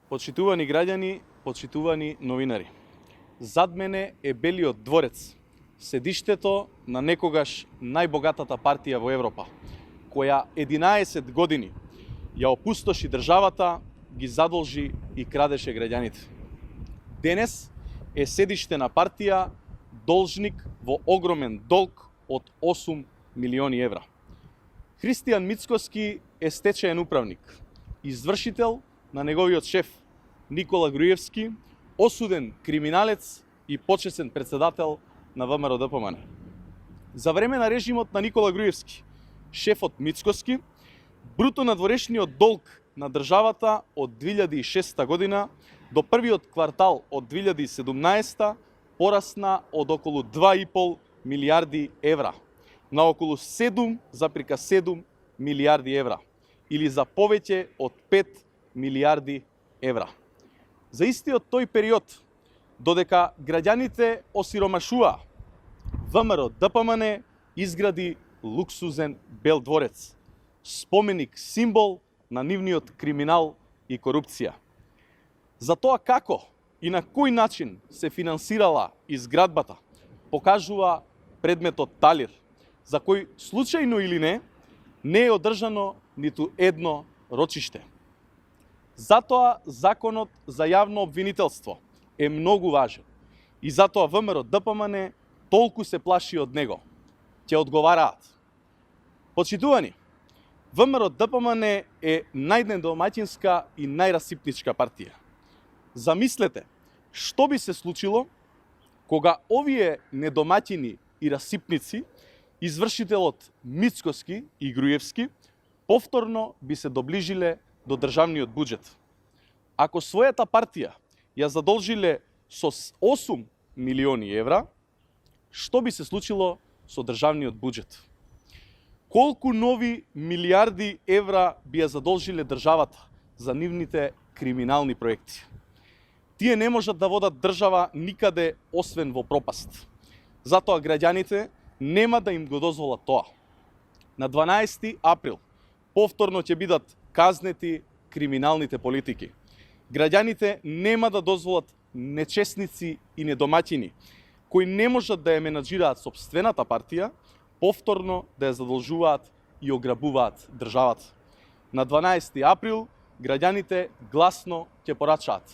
Почитувани граѓани, почитувани новинари. Зад мене е Белиот дворец, седиштето на некогаш најбогатата партија во Европа, која 11 години ја опустоши државата, ги задолжи и крадеше граѓаните. Денес е седиште на партија должник во огромен долг од 8 милиони евра. Христијан Мицкоски е стечаен управник, извршител на неговиот шеф Никола Груевски, осуден криминалец и почесен председател на ВМРО-ДПМН. За време на режимот на Никола Груевски, шефот Мицкоски, бруто надворешниот долг на државата од 2006 година до првиот квартал од 2017 порасна од околу 2,5 милиарди евра на околу 7,7 милиарди евра, или за повеќе од 5 милиарди евра. За истиот тој период, додека граѓаните осиромашуваа, ВМРО-ДПМН изгради луксузен Бел дворец, споменик символ на нивниот криминал и корупција. За тоа како и на кој начин се финансирала изградбата, покажува предметот Талир, за кој случајно или не е одржано ниту едно рочиште. Затоа законот за јавно обвинителство е многу важен и затоа ВМРО-ДПМН толку се плаши од него. Ќе одговараат. Почитувани, ВМРО-ДПМН е најнедомаќинска и најрасипничка партија. Замислете, што би се случило кога овие недомаќини и расипници, извршителот Мицкоски и Груевски, повторно би се доближиле до државниот буџет. Ако својата партија ја задолжиле со 8 милиони евра, што би се случило со државниот буџет? Колку нови милиарди евра би ја задолжиле државата за нивните криминални проекти? Тие не можат да водат држава никаде освен во пропаст. Затоа граѓаните нема да им го дозволат тоа. На 12 април повторно ќе бидат казнети криминалните политики. Граѓаните нема да дозволат нечесници и недомаќини, кои не можат да ја менаџираат сопствената партија, повторно да ја задолжуваат и ограбуваат државата. На 12 април граѓаните гласно ќе порачаат: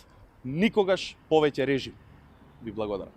никогаш повеќе режим. Ви благодарам.